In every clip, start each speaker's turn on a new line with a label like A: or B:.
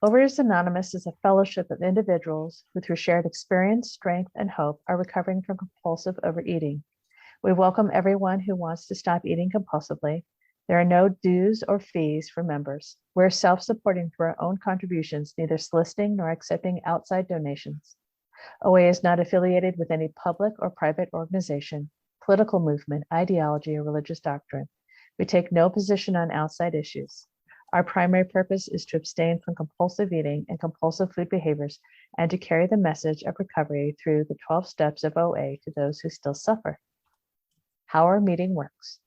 A: Overeaters Anonymous is a fellowship of individuals who, through shared experience, strength, and hope, are recovering from compulsive overeating. We welcome everyone who wants to stop eating compulsively. There are no dues or fees for members. We're self-supporting through our own contributions, neither soliciting nor accepting outside donations. OA is not affiliated with any public or private organization, political movement, ideology, or religious doctrine. We take no position on outside issues. Our primary purpose is to abstain from compulsive eating and compulsive food behaviors and to carry the message of recovery through the 12 steps of OA to those who still suffer. How our meeting works.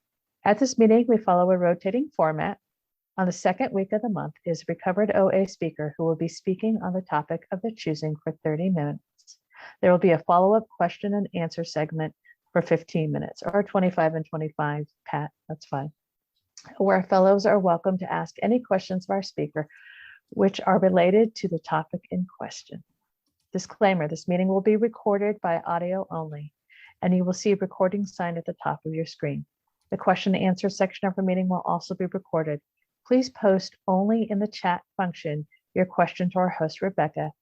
A: At this meeting, we follow a rotating format. On the second week of the month is a recovered OA speaker who will be speaking on the topic of their choosing for 30 minutes. There will be a follow-up question and answer segment for 15 minutes or 25 and 25, Pat, that's fine. Where fellows are welcome to ask any questions of our speaker, which are related to the topic in question. Disclaimer, this meeting will be recorded by audio only, and you will see a recording sign at the top of your screen. The question and answer section of our meeting will also be recorded. Please post only in the chat function your question to our host, Rebecca,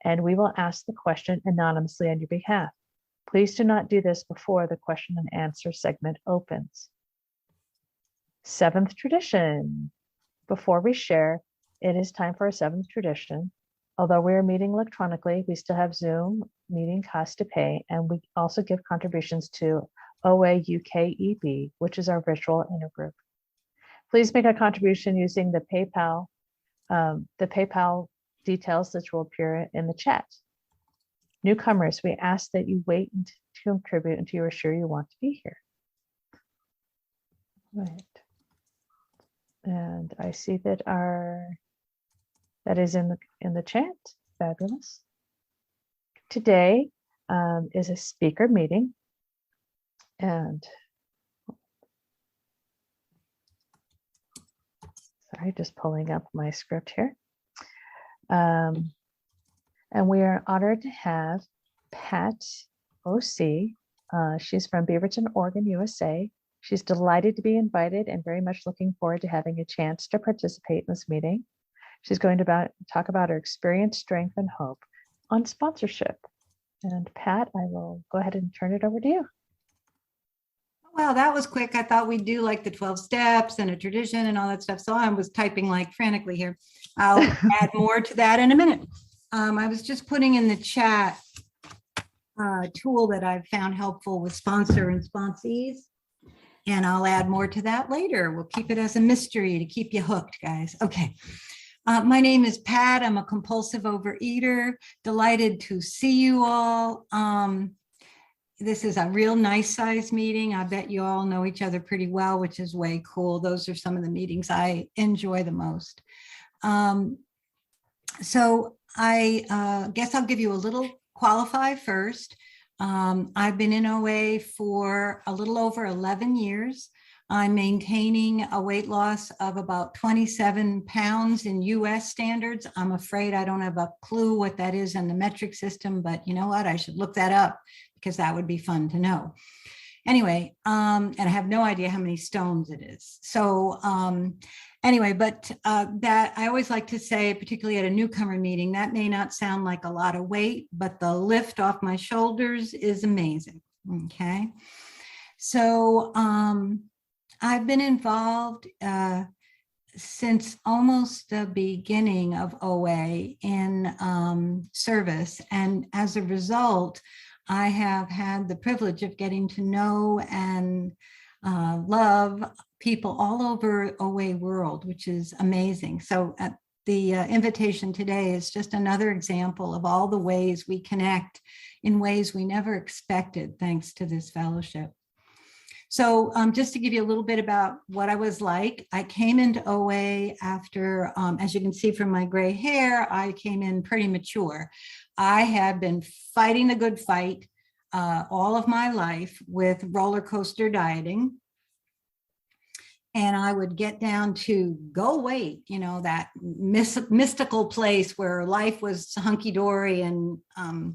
A: and we will ask the question anonymously on your behalf. Please do not do this before the question and answer segment opens. Seventh tradition. Before we share, it is time for a seventh tradition. Although we are meeting electronically, we still have Zoom meeting costs to pay, and we also give contributions to OA UKEB, which is our virtual intergroup. Please make a contribution using the PayPal details that will appear in the chat. Newcomers, we ask that you wait to contribute until you are sure you want to be here. Right. And I see that that is in the chat. Fabulous. Today is a speaker meeting, and sorry, just pulling up my script here. And we are honored to have Pat OC. She's from Beaverton, Oregon, USA. She's delighted to be invited and very much looking forward to having a chance to participate in this meeting. She's going to talk about her experience, strength, and hope on sponsorship. And Pat, I will go ahead and turn it over to you.
B: Well, that was quick. I thought we'd do like the 12 steps and a tradition and all that stuff. So I was typing like frantically here. I'll add more to that in a minute. I was just putting in the chat a tool that I've found helpful with sponsor and sponsees. And I'll add more to that later. We'll keep it as a mystery to keep you hooked, guys. Okay. My name is Pat. I'm a compulsive overeater. Delighted to see you all. This is a real nice size meeting. I bet you all know each other pretty well, which is way cool. Those are some of the meetings I enjoy the most. So I guess I'll give you a little qualify first. I've been in OA for a little over 11 years. I'm maintaining a weight loss of about 27 pounds in US standards. I'm afraid I don't have a clue what that is in the metric system, but you know what? I should look that up because that would be fun to know. Anyway, and I have no idea how many stones it is. So anyway, but that I always like to say, particularly at a newcomer meeting, that may not sound like a lot of weight, but the lift off my shoulders is amazing. Okay. So I've been involved since almost the beginning of OA in service. And as a result, I have had the privilege of getting to know and love people all over OA world, which is amazing. So the invitation today is just another example of all the ways we connect in ways we never expected, thanks to this fellowship. So just to give you a little bit about what I was like, I came into OA after, as you can see from my gray hair, I came in pretty mature. I had been fighting the good fight all of my life with roller coaster dieting. And I would get down to go weight, you know, that mystical place where life was hunky-dory and,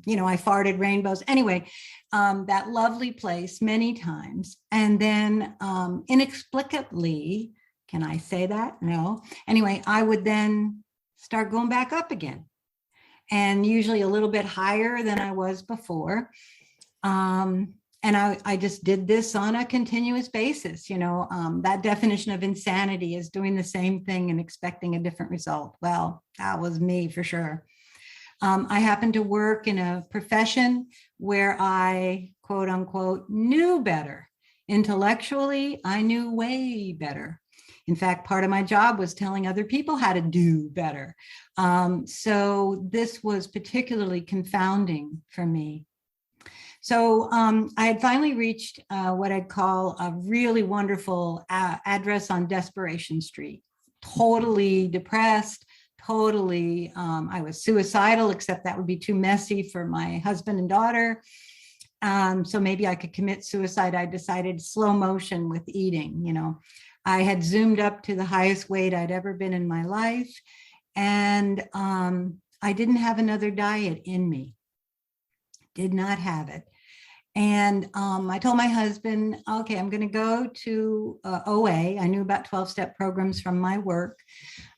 B: you know, I farted rainbows. Anyway, that lovely place many times. And then inexplicably, can I say that? No. Anyway, I would then start going back up again, and usually a little bit higher than I was before. And I just did this on a continuous basis. That definition of insanity is doing the same thing and expecting a different result. Well, that was me for sure. I happened to work in a profession where I, quote unquote, knew better. Intellectually, I knew way better. In fact, part of my job was telling other people how to do better. So this was particularly confounding for me. So I had finally reached what I'd call a really wonderful address on Desperation Street. Totally depressed, totally, I was suicidal, except that would be too messy for my husband and daughter. So maybe I could commit suicide. I decided slow motion with eating. I had zoomed up to the highest weight I'd ever been in my life. And I didn't have another diet in me. Did not have it. And I told my husband, okay, I'm going to go to OA. I knew about 12-step programs from my work.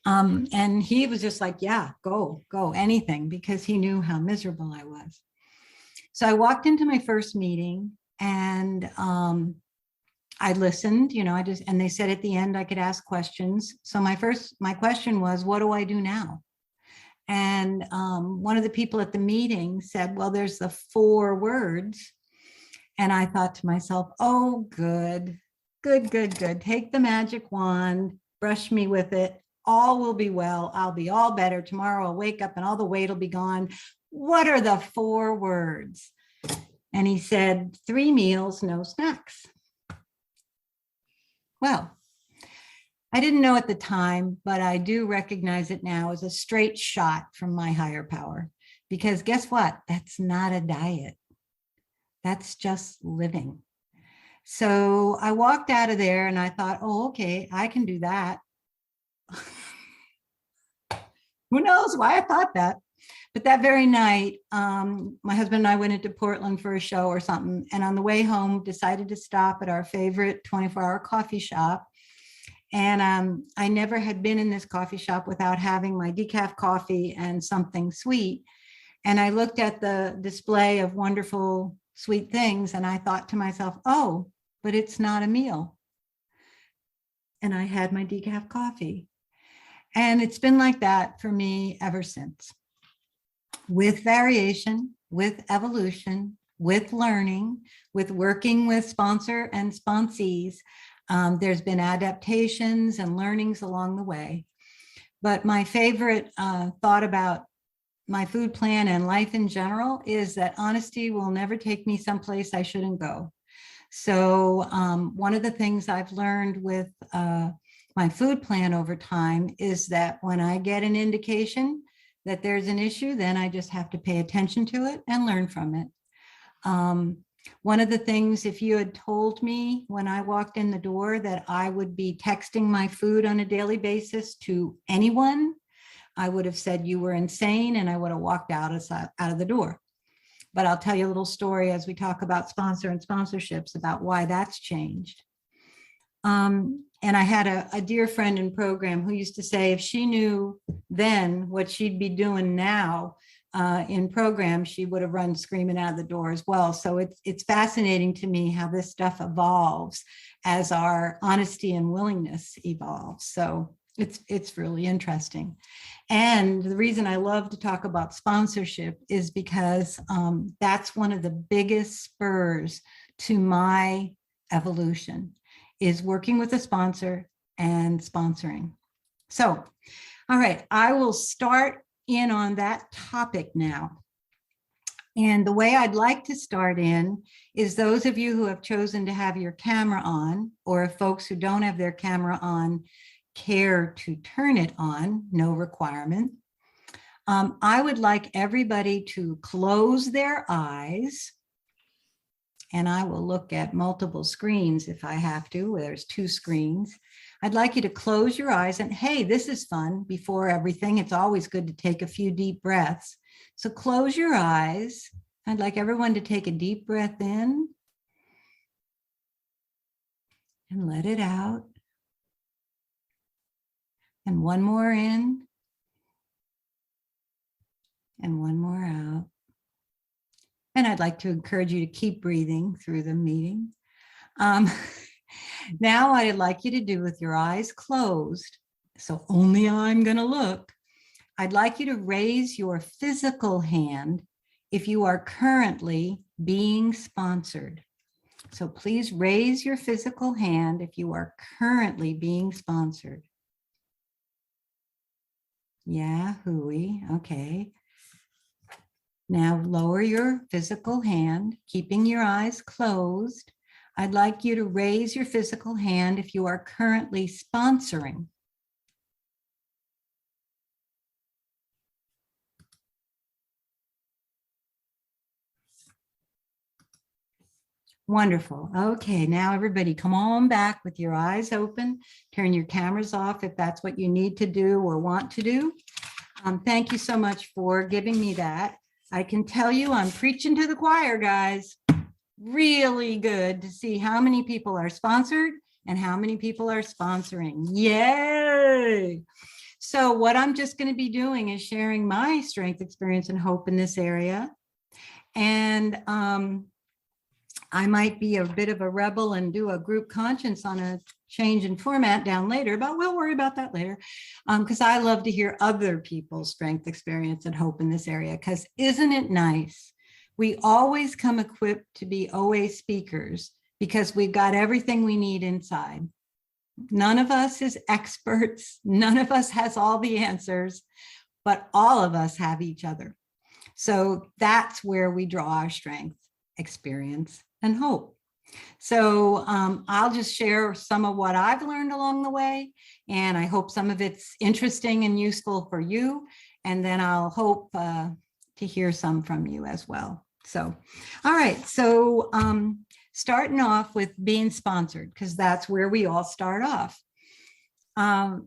B: And he was just like, yeah, go, anything, because he knew how miserable I was. So I walked into my first meeting and I listened, and they said at the end I could ask questions. So my question was, what do I do now? And one of the people at the meeting said, well, there's the 4 words. And I thought to myself, oh, good. Take the magic wand, brush me with it. All will be well. I'll be all better. Tomorrow I'll wake up and all the weight will be gone. What are the 4 words? And he said, 3 meals, no snacks. Well, I didn't know at the time, but I do recognize it now as a straight shot from my higher power. Because guess what? That's not a diet. That's just living. So I walked out of there and I thought, oh, okay, I can do that. Who knows why I thought that? But that very night, my husband and I went into Portland for a show or something. And on the way home, decided to stop at our favorite 24-hour coffee shop. And I never had been in this coffee shop without having my decaf coffee and something sweet. And I looked at the display of wonderful sweet things and I thought to myself, oh, but it's not a meal. And I had my decaf coffee. And it's been like that for me ever since. With variation, with evolution, with learning, with working with sponsor and sponsees, there's been adaptations and learnings along the way. But my favorite thought about my food plan and life in general is that honesty will never take me someplace I shouldn't go. So one of the things I've learned with my food plan over time is that when I get an indication that there's an issue, then I just have to pay attention to it and learn from it. One of the things, if you had told me when I walked in the door that I would be texting my food on a daily basis to anyone, I would have said you were insane and I would have walked out of the door. But I'll tell you a little story as we talk about sponsor and sponsorships about why that's changed. And I had a dear friend in program who used to say if she knew then what she'd be doing now in program, she would have run screaming out of the door as well. So it's fascinating to me how this stuff evolves as our honesty and willingness evolves. So it's really interesting. And the reason I love to talk about sponsorship is because that's one of the biggest spurs to my evolution, is working with a sponsor and sponsoring. So, all right, I will start in on that topic now. And the way I'd like to start in is those of you who have chosen to have your camera on, or if folks who don't have their camera on care to turn it on, no requirement. I would like everybody to close their eyes, and I will look at multiple screens if I have to, where there's 2 screens. I'd like you to close your eyes and hey, this is fun. Before everything, it's always good to take a few deep breaths. So close your eyes. I'd like everyone to take a deep breath in and let it out. And one more in and one more out. And I'd like to encourage you to keep breathing through the meeting. Now what I'd like you to do with your eyes closed, so only I'm going to look, I'd like you to raise your physical hand if you are currently being sponsored. So please raise your physical hand if you are currently being sponsored. Yeah, hooey. Okay. Now lower your physical hand, keeping your eyes closed. I'd like you to raise your physical hand if you are currently sponsoring. Wonderful. Okay, now everybody come on back with your eyes open. Turn your cameras off if that's what you need to do or want to do. Thank you so much for giving me that. I can tell you I'm preaching to the choir, guys. Really good to see how many people are sponsored and how many people are sponsoring. Yay! So what I'm just going to be doing is sharing my strength, experience, and hope in this area. And I might be a bit of a rebel and do a group conscience on a change in format down later, but we'll worry about that later, because I love to hear other people's strength, experience, and hope in this area, because isn't it nice? We always come equipped to be OA speakers because we've got everything we need inside. None of us is experts. None of us has all the answers, but all of us have each other. So that's where we draw our strength, experience, and hope. So I'll just share some of what I've learned along the way, and I hope some of it's interesting and useful for you. And then I'll hope to hear some from you as well. So, all right. So starting off with being sponsored, because that's where we all start off. I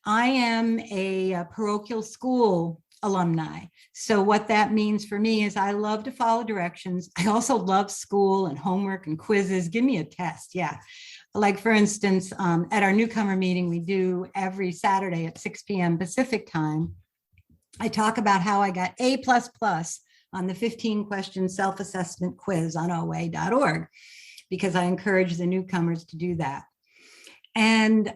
B: am a parochial school alumni. So what that means for me is I love to follow directions. I also love school and homework and quizzes. Give me a test. Yeah. Like for instance, at our newcomer meeting, we do every Saturday at 6 p.m. Pacific time. I talk about how I got A++ on the 15-question self-assessment quiz on OA.org, because I encourage the newcomers to do that. And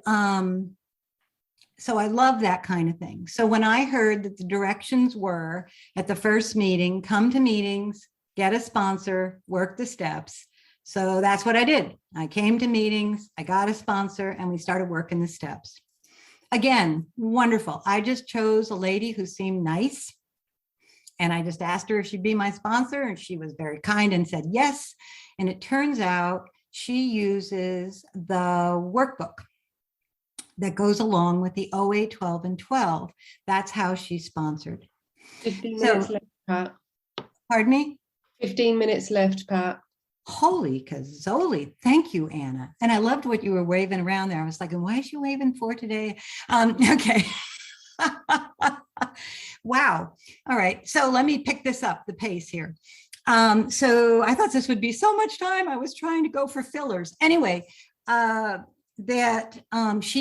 B: so I love that kind of thing. So when I heard that the directions were at the first meeting, come to meetings, get a sponsor, work the steps. So that's what I did. I came to meetings, I got a sponsor, and we started working the steps. Again, wonderful. I just chose a lady who seemed nice. And I just asked her if she'd be my sponsor, and she was very kind and said yes. And it turns out she uses the workbook that goes along with the OA 12 and 12. That's how she's sponsored.
C: 15 minutes left, Pat.
B: Pardon me?
C: 15 minutes left, Pat.
B: Holy cazoli. Thank you, Anna. And I loved what you were waving around there. I was like, why is she waving for today? Okay. Wow. All right. So let me pick this up, the pace here. So I thought this would be so much time. I was trying to go for fillers. Anyway, she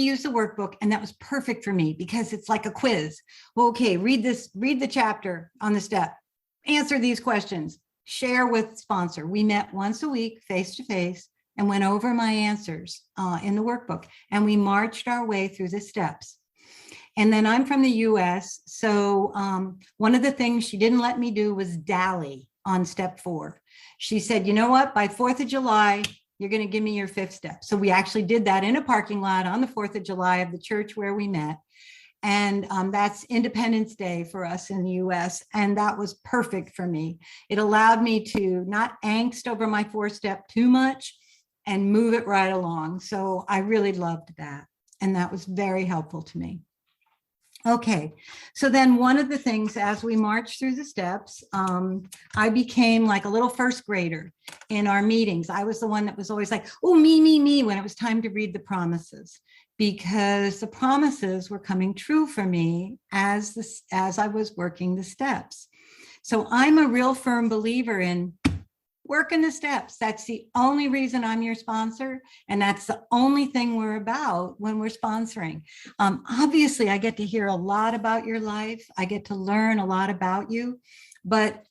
B: used the workbook, and that was perfect for me because it's like a quiz. Okay, read the chapter on the step, answer these questions, share with sponsor. We met once a week, face to face, and went over my answers in the workbook, and we marched our way through the steps. And then I'm from the US, so one of the things she didn't let me do was dally on step 4. She said, you know what, by 4th of July, you're going to give me your 5th step. So we actually did that in a parking lot on the 4th of July of the church where we met. And that's Independence Day for us in the US. And that was perfect for me. It allowed me to not angst over my 4-step too much and move it right along. So I really loved that. And that was very helpful to me. Okay, so then one of the things as we marched through the steps, I became like a little first grader in our meetings. I was the one that was always like, oh, me, when it was time to read the promises, because the promises were coming true for me as I was working the steps. So I'm a real firm believer in working the steps. That's the only reason I'm your sponsor. And that's the only thing we're about when we're sponsoring. Obviously, I get to hear a lot about your life. I get to learn a lot about you. But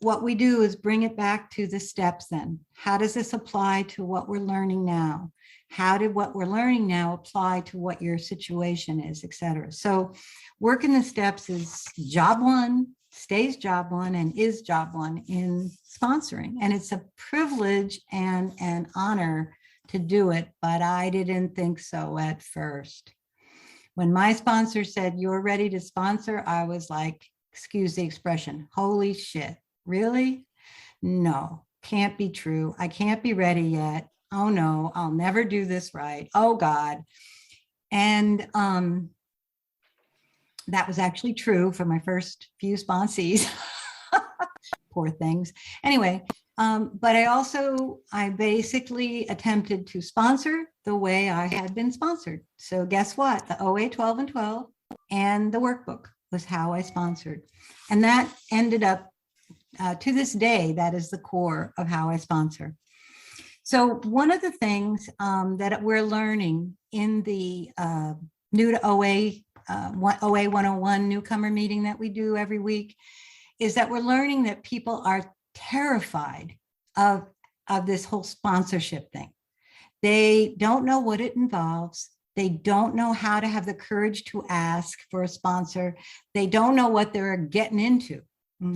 B: what we do is bring it back to the steps then. How does this apply to what we're learning now? How did what we're learning now apply to what your situation is, et cetera? So working the steps is job one, stays job one, and is job one in sponsoring. And it's a privilege and an honor to do it, but I didn't think so at first. When my sponsor said, "You're ready to sponsor," I was like, excuse the expression, holy shit, really? No, can't be true. I can't be ready yet. Oh no, I'll never do this right. Oh God. And that was actually true for my first few sponsees. Poor things. Anyway, but I basically attempted to sponsor the way I had been sponsored. So guess what? The OA 12 and 12 and the workbook was how I sponsored. And that ended up, to this day, that is the core of how I sponsor. So one of the things that we're learning in the new to OA, OA 101 newcomer meeting that we do every week is that we're learning that people are terrified of this whole sponsorship thing. They don't know what it involves. They don't know how to have the courage to ask for a sponsor. They don't know what they're getting into,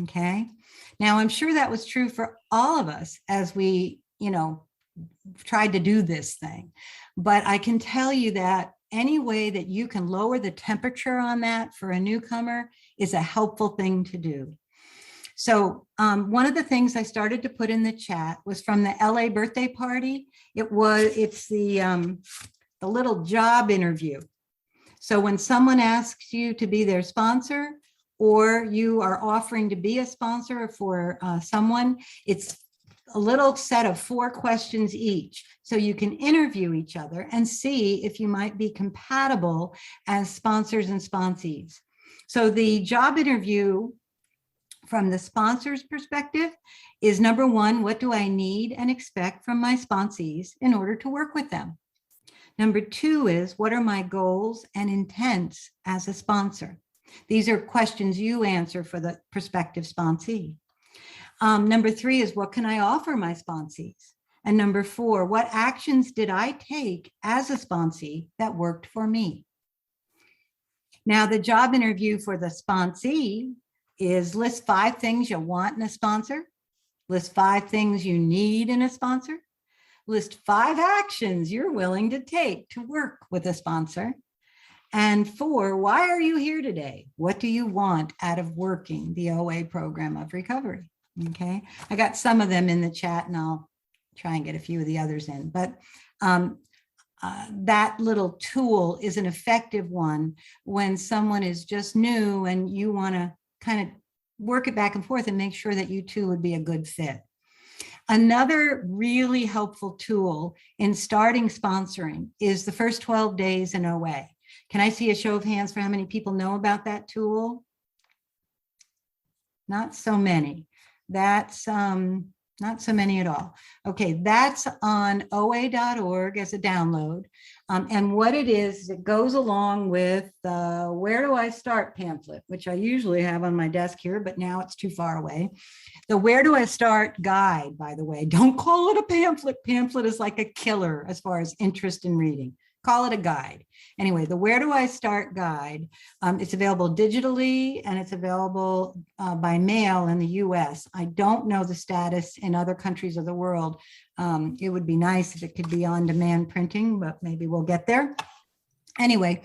B: okay? Now, I'm sure that was true for all of us as we, tried to do this thing. But I can tell you that any way that you can lower the temperature on that for a newcomer is a helpful thing to do. So one of the things I started to put in the chat was from the LA birthday party. It's the little job interview. So when someone asks you to be their sponsor, or you are offering to be a sponsor for someone, it's a little set of 4 questions each. So you can interview each other and see if you might be compatible as sponsors and sponsees. So the job interview from the sponsor's perspective is number 1, what do I need and expect from my sponsees in order to work with them? Number 2 is what are my goals and intents as a sponsor? These are questions you answer for the prospective sponsee. Number 3 is what can I offer my sponsees? And number 4, what actions did I take as a sponsee that worked for me? Now, the job interview for the sponsee is list 5 things you want in a sponsor, list 5 things you need in a sponsor, list 5 actions you're willing to take to work with a sponsor, and 4, why are you here today? What do you want out of working the OA program of recovery? Okay, I got some of them in the chat and I'll try and get a few of the others in, but that little tool is an effective one when someone is just new and you want to kind of work it back and forth and make sure that you two would be a good fit. Another really helpful tool in starting sponsoring is the first 12 days in OA. Can I see a show of hands for how many people know about that tool? Not so many. That's not so many at all. Okay, that's on oa.org as a download. And what it is, it goes along with the Where Do I Start pamphlet, which I usually have on my desk here, but now it's too far away. The Where Do I Start guide, by the way, don't call it a pamphlet. Pamphlet is like a killer as far as interest in reading. Call it a guide. Anyway, the Where Do I Start guide, it's available digitally and it's available by mail in the US. I don't know the status in other countries of the world. It would be nice if it could be on demand printing, but maybe we'll get there. Anyway,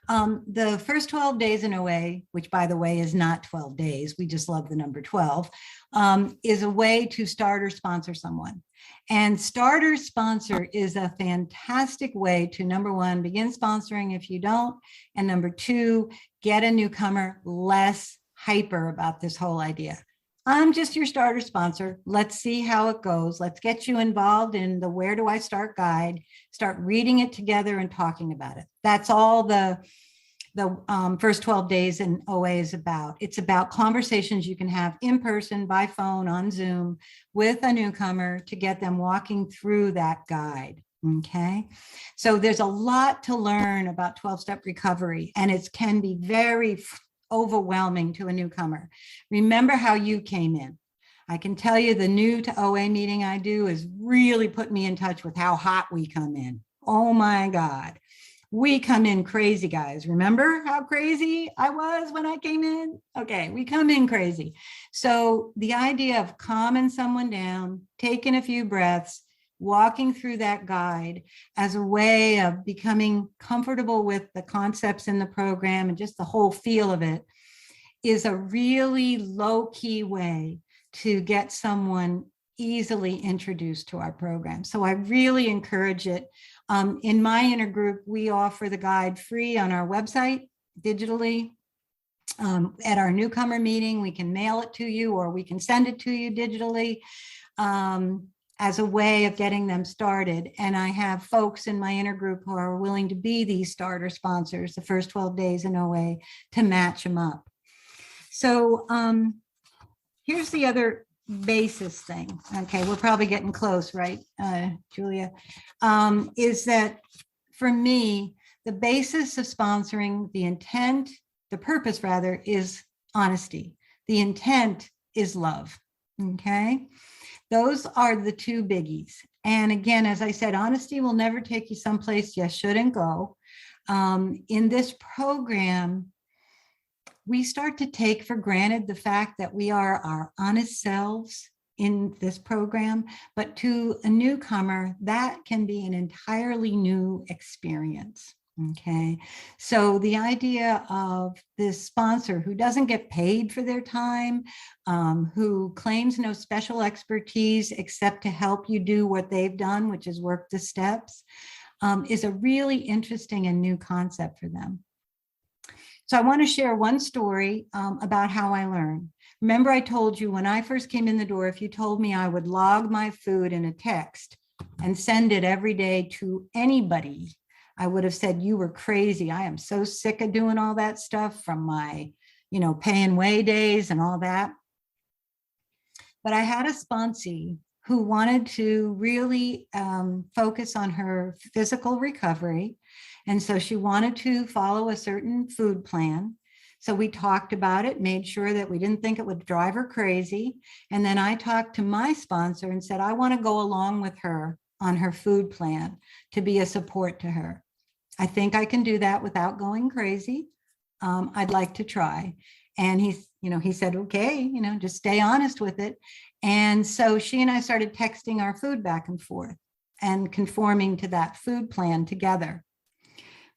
B: the first 12 days in OA, which by the way is not 12 days, we just love the number 12, is a way to start or sponsor someone. And starter sponsor is a fantastic way to, number 1, begin sponsoring if you don't, and number 2, get a newcomer less hyper about this whole idea. I'm just your starter sponsor. Let's see how it goes. Let's get you involved in the Where Do I Start guide, start reading it together and talking about it. That's all the the first 12 days in OA is about. It's about conversations you can have in person, by phone, on Zoom with a newcomer to get them walking through that guide. Okay, so there's a lot to learn about 12-step recovery, and it can be very overwhelming to a newcomer. Remember how you came in. I can tell you the new to OA meeting I do is really put me in touch with how hot we come in. Oh my God. We come in crazy, guys. Remember how crazy I was when I came in? Okay, we come in crazy. So the idea of calming someone down, taking a few breaths, walking through that guide as a way of becoming comfortable with the concepts in the program and just the whole feel of it is a really low-key way to get someone easily introduced to our program. So I really encourage it. In my intergroup, we offer the guide free on our website digitally. At our newcomer meeting, we can mail it to you or we can send it to you digitally. As a way of getting them started. And I have folks in my intergroup who are willing to be these starter sponsors the first 12 days in OA to match them up. So here's the other basis thing. Okay, we're probably getting close, right, Julia? Is that for me, the basis of sponsoring, the intent, the purpose rather, is honesty. The intent is love, okay? Those are the two biggies. And again, as I said, honesty will never take you someplace you shouldn't go. In this program, we start to take for granted the fact that we are our honest selves in this program, but to a newcomer, that can be an entirely new experience. Okay, so the idea of this sponsor who doesn't get paid for their time, who claims no special expertise except to help you do what they've done, which is work the steps, is a really interesting and new concept for them. So I want to share one story about how I learned. Remember, I told you when I first came in the door, if you told me I would log my food in a text and send it every day to anybody, I would have said, you were crazy. I am so sick of doing all that stuff from my, paying way days and all that. But I had a sponsee who wanted to really focus on her physical recovery. And so she wanted to follow a certain food plan. So we talked about it, made sure that we didn't think it would drive her crazy. And then I talked to my sponsor and said, I want to go along with her on her food plan to be a support to her. I think I can do that without going crazy. I'd like to try. And he said, okay, just stay honest with it. And so she and I started texting our food back and forth and conforming to that food plan together.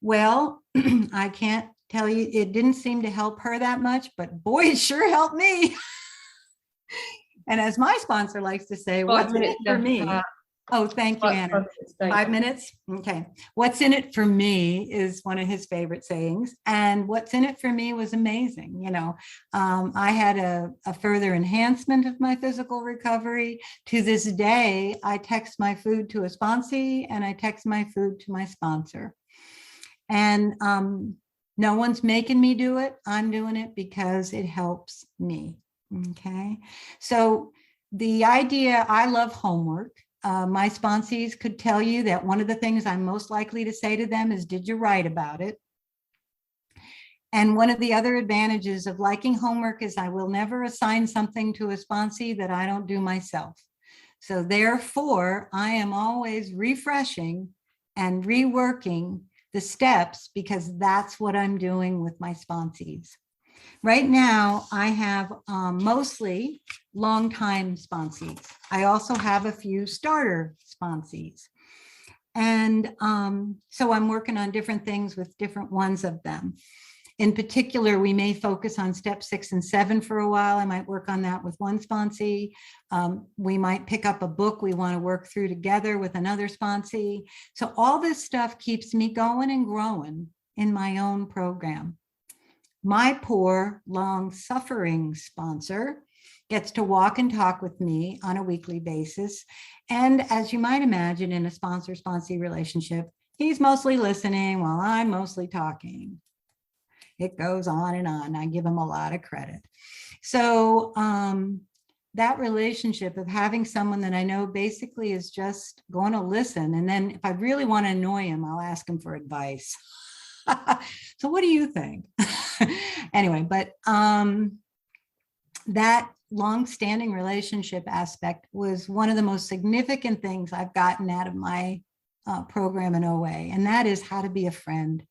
B: Well, I can't tell you, it didn't seem to help her that much, but boy, it sure helped me. And as my sponsor likes to say, what's in it for me? Oh, thank you, Anna. 5 minutes? Okay. What's in it for me is one of his favorite sayings. And what's in it for me was amazing. I had a further enhancement of my physical recovery. To this day, I text my food to a sponsee and I text my food to my sponsor. And no one's making me do it. I'm doing it because it helps me. Okay. So the idea, I love homework. My sponsees could tell you that one of the things I'm most likely to say to them is, did you write about it? And one of the other advantages of liking homework is I will never assign something to a sponsee that I don't do myself. So therefore, I am always refreshing and reworking the steps because that's what I'm doing with my sponsees. Right now, I have mostly longtime sponsees. I also have a few starter sponsees. And so I'm working on different things with different ones of them. In particular, we may focus on step 6 and 7 for a while. I might work on that with one sponsee. We might pick up a book we want to work through together with another sponsee. So all this stuff keeps me going and growing in my own program. My poor, long-suffering sponsor gets to walk and talk with me on a weekly basis. And as you might imagine, in a sponsor-sponsee relationship, he's mostly listening while I'm mostly talking. It goes on and on. I give them a lot of credit. So that relationship of having someone that I know basically is just going to listen. And then if I really want to annoy him, I'll ask him for advice. So what do you think? Anyway, but that long-standing relationship aspect was one of the most significant things I've gotten out of my program in OA. And that is how to be a friend,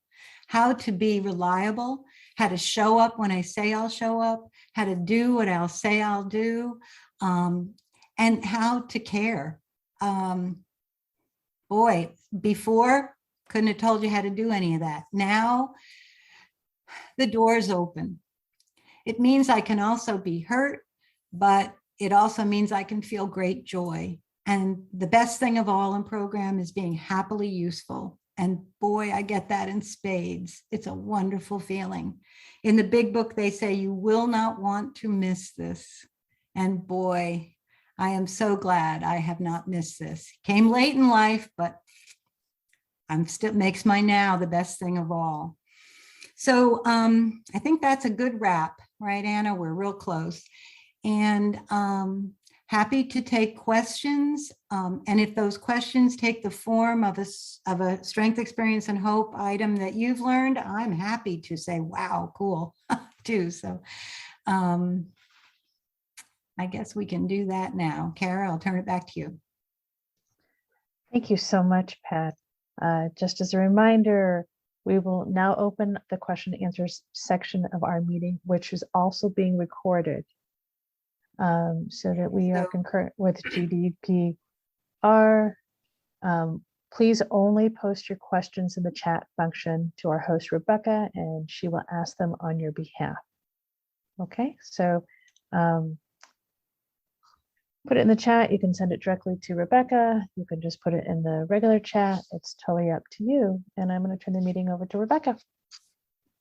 B: how to be reliable, how to show up when I say I'll show up, how to do what I'll say I'll do, and how to care. Boy, before, couldn't have told you how to do any of that. Now, the door's open. It means I can also be hurt, but it also means I can feel great joy. And the best thing of all in program is being happily useful. And boy, I get that in spades. It's a wonderful feeling. In the big book, they say you will not want to miss this. And boy, I am so glad I have not missed this. Came late in life, but I'm still makes my now the best thing of all. So I think that's a good wrap, right, Anna? We're real close. And happy to take questions. And if those questions take the form of a strength, experience, and hope item that you've learned, I'm happy to say, wow, cool, too. So I guess we can do that now. Kara, I'll turn it back to you.
A: Thank you so much, Pat. Just as a reminder, we will now open the question and answers section of our meeting, which is also being recorded, so that we are concurrent with GDPR. Please only post your questions in the chat function to our host, Rebecca, and she will ask them on your behalf. Okay, so put it in the chat. You can send it directly to Rebecca. You can just put it in the regular chat. It's totally up to you. And I'm going to turn the meeting over to Rebecca.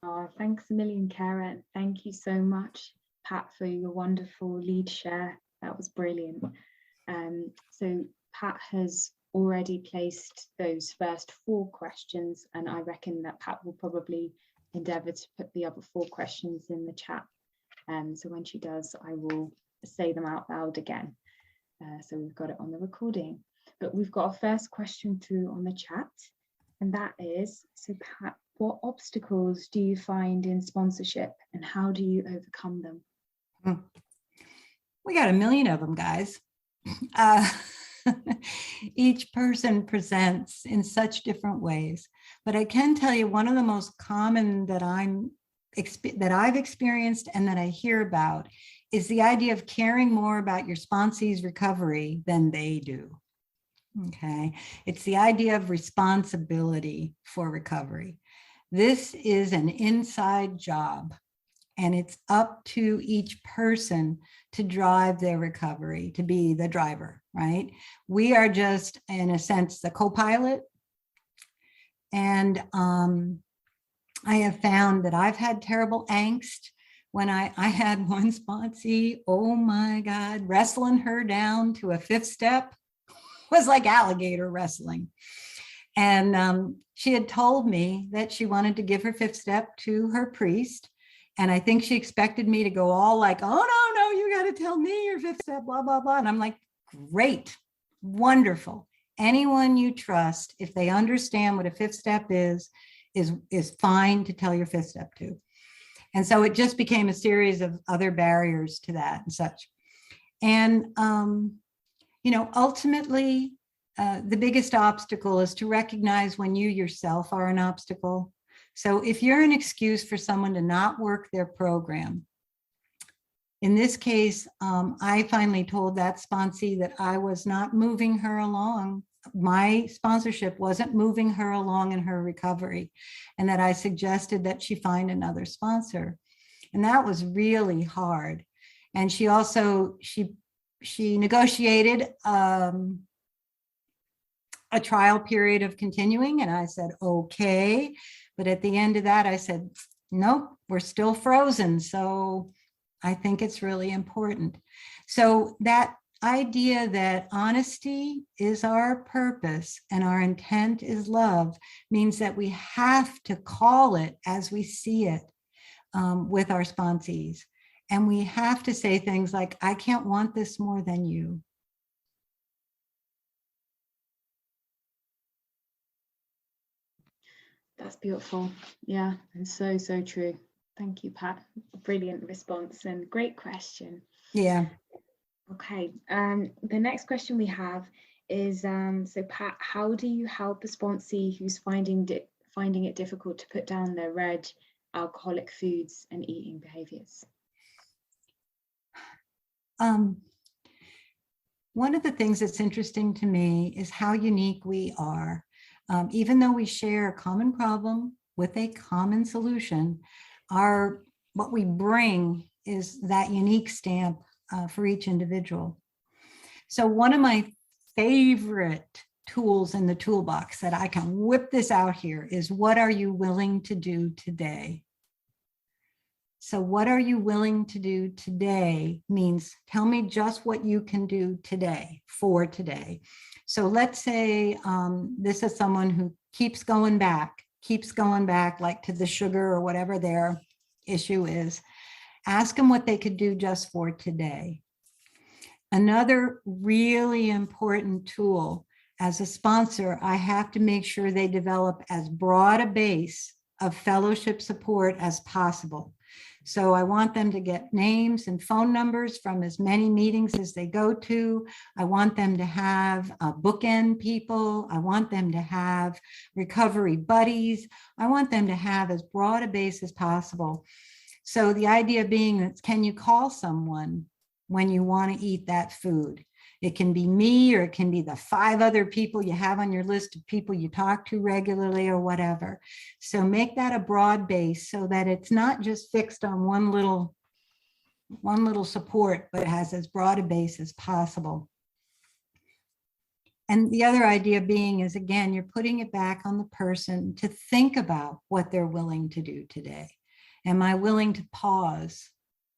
D: Oh, thanks a million, Kara. Thank you so much, Pat, for your wonderful lead share. That was brilliant. So Pat has already placed those first 4 questions, and I reckon that Pat will probably endeavour to put the other 4 questions in the chat. So when she does, I will say them out loud again. So we've got it on the recording. But we've got a first question through on the chat, and that is, so Pat, what obstacles do you find in sponsorship and how do you overcome them?
B: We got a million of them, guys. Each person presents in such different ways, but I can tell you one of the most common that I've experienced and that I hear about is the idea of caring more about your sponsee's recovery than they do. Okay, it's the idea of responsibility for recovery. This is an inside job, and it's up to each person to drive their recovery, to be the driver, right? We are just, in a sense, the co-pilot. And I have found that I've had terrible angst when I had one sponsee, oh my God, wrestling her down to a 5th step was like alligator wrestling. And she had told me that she wanted to give her 5th step to her priest. And I think she expected me to go all like, oh, no, you got to tell me your 5th step, blah, blah, blah. And I'm like, great, wonderful. Anyone you trust, if they understand what a 5th step is fine to tell your 5th step to. And so it just became a series of other barriers to that and such. And, ultimately, the biggest obstacle is to recognize when you yourself are an obstacle. So if you're an excuse for someone to not work their program, in this case, I finally told that sponsee that I was not moving her along. My sponsorship wasn't moving her along in her recovery, and that I suggested that she find another sponsor. And that was really hard. And she also, she negotiated a trial period of continuing, and I said, okay. But at the end of that, I said, nope, we're still frozen. So I think it's really important. So that idea that honesty is our purpose and our intent is love means that we have to call it as we see it. with our sponsees. And we have to say things like, I can't want this more than you.
D: That's beautiful. Yeah, and so, so true. Thank you, Pat. Brilliant response and great question.
B: Yeah.
D: Okay, the next question we have is, so Pat, how do you help a sponsee who's finding it difficult to put down their red alcoholic foods and eating behaviors?
B: One of the things that's interesting to me is how unique we are. Even though we share a common problem with a common solution, what we bring is that unique stamp for each individual. So one of my favorite tools in the toolbox that I can whip this out here is, what are you willing to do today? So what are you willing to do today means tell me just what you can do today for today. So let's say this is someone who keeps going back like to the sugar or whatever their issue is. Ask them what they could do just for today. Another really important tool as a sponsor, I have to make sure they develop as broad a base of fellowship support as possible. So I want them to get names and phone numbers from as many meetings as they go to. I want them to have bookend people. I want them to have recovery buddies. I want them to have as broad a base as possible. So the idea being that, can you call someone when you want to eat that food? It can be me, or it can be the 5 other people you have on your list of people you talk to regularly or whatever. So make that a broad base so that it's not just fixed on one little support, but it has as broad a base as possible. And the other idea being is, again, you're putting it back on the person to think about what they're willing to do today. Am I willing to pause?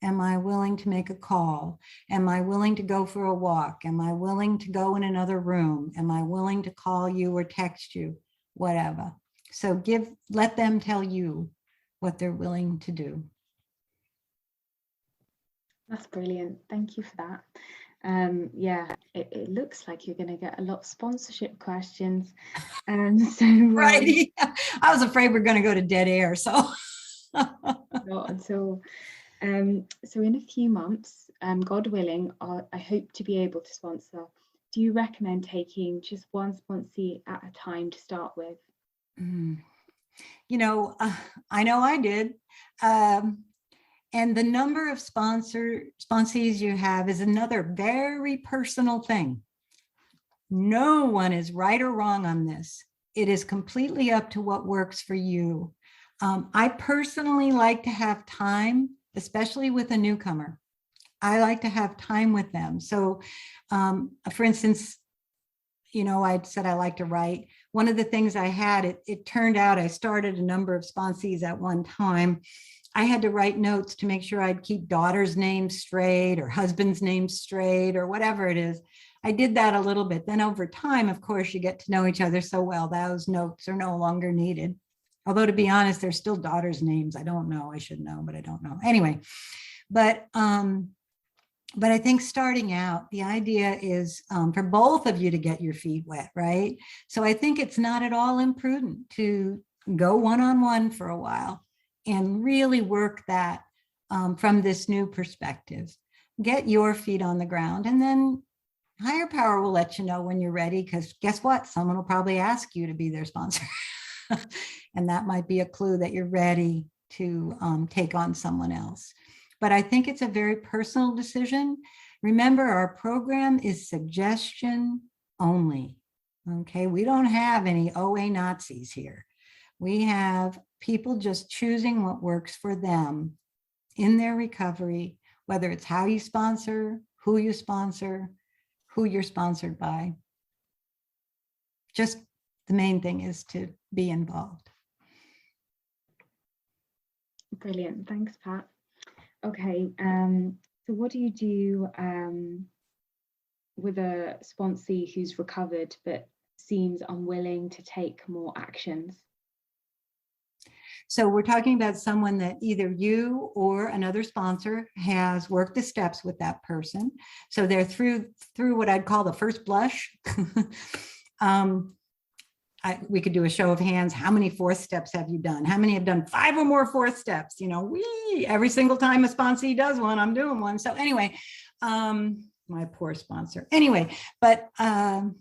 B: Am I willing to make a call? Am I willing to go for a walk? Am I willing to go in another room? Am I willing to call you or text you? Whatever. So let them tell you what they're willing to do.
D: That's brilliant. Thank you for that. Yeah, it looks like you're going to get a lot of sponsorship questions.
B: Right. I was afraid we're going to go to dead air. So
D: not at all. So in a few months, God willing, I hope to be able to sponsor. Do you recommend taking just one sponsee at a time to start with?
B: You know, I know I did. And the number of sponsees you have is another very personal thing. No one is right or wrong on this. It is completely up to what works for you. I personally like to have time, especially with a newcomer. I like to have time with them. So, for instance, you know, I said I like to write. One of the things I had, it turned out I started a number of sponsees at one time. I had to write notes to make sure I'd keep daughter's names straight or husband's names straight or whatever it is. I did that a little bit. Then over time, of course, you get to know each other so well, those notes are no longer needed. Although, to be honest, there's still daughters' names. I don't know. I should know, but I don't know. Anyway, but I think starting out, the idea is for both of you to get your feet wet, right? So I think it's not at all imprudent to go one-on-one for a while and really work that from this new perspective. Get your feet on the ground, and then higher power will let you know when you're ready, because guess what? Someone will probably ask you to be their sponsor. And that might be a clue that you're ready to take on someone else. But I think it's a very personal decision. Remember, our program is suggestion only. Okay, we don't have any OA Nazis here. We have people just choosing what works for them in their recovery, whether it's how you sponsor, who you're sponsored by. Just the main thing is to be involved.
D: Brilliant. Thanks, Pat. Okay, so what do you do with a sponsee who's recovered but seems unwilling to take more actions?
B: So we're talking about someone that either you or another sponsor has worked the steps with that person. So they're through what I'd call the first blush. We could do a show of hands. How many fourth steps have you done? How many have done 5 or more fourth steps? You know, every single time a sponsee does one, I'm doing one. So anyway, my poor sponsor. Anyway, but after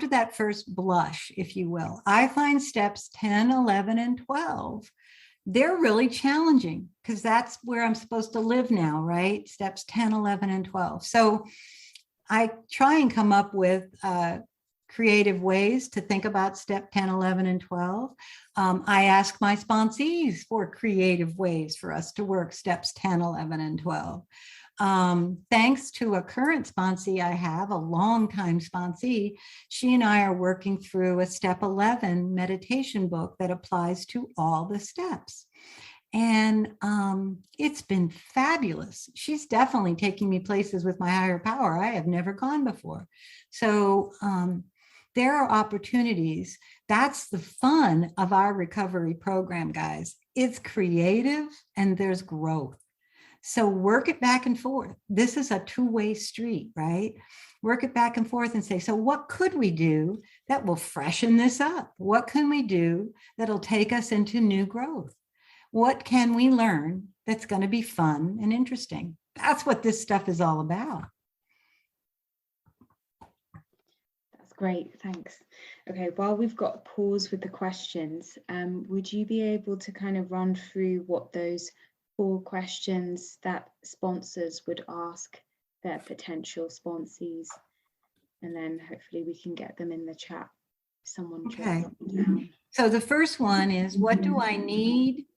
B: that first blush, if you will, I find steps 10, 11, and 12. They're really challenging because that's where I'm supposed to live now, right? Steps 10, 11, and 12. So I try and come up with creative ways to think about step 10, 11, and 12. I ask my sponsees for creative ways for us to work steps 10, 11, and 12. Thanks to a current sponsee I have, a longtime sponsee, she and I are working through a step 11 meditation book that applies to all the steps. And it's been fabulous. She's definitely taking me places with my higher power I have never gone before. So there are opportunities. That's the fun of our recovery program, guys. It's creative and there's growth. So work it back and forth. This is a two-way street, right? Work it back and forth and say, so what could we do that will freshen this up? What can we do that'll take us into new growth? What can we learn that's going to be fun and interesting? That's what this stuff is all about.
D: That's great, thanks. Okay, while we've got a pause with the questions, would you be able to kind of run through what those 4 questions that sponsors would ask their potential sponsees? And then hopefully we can get them in the chat. Someone
B: Okay.
D: jot them down.
B: So the first one is, what do I need/expect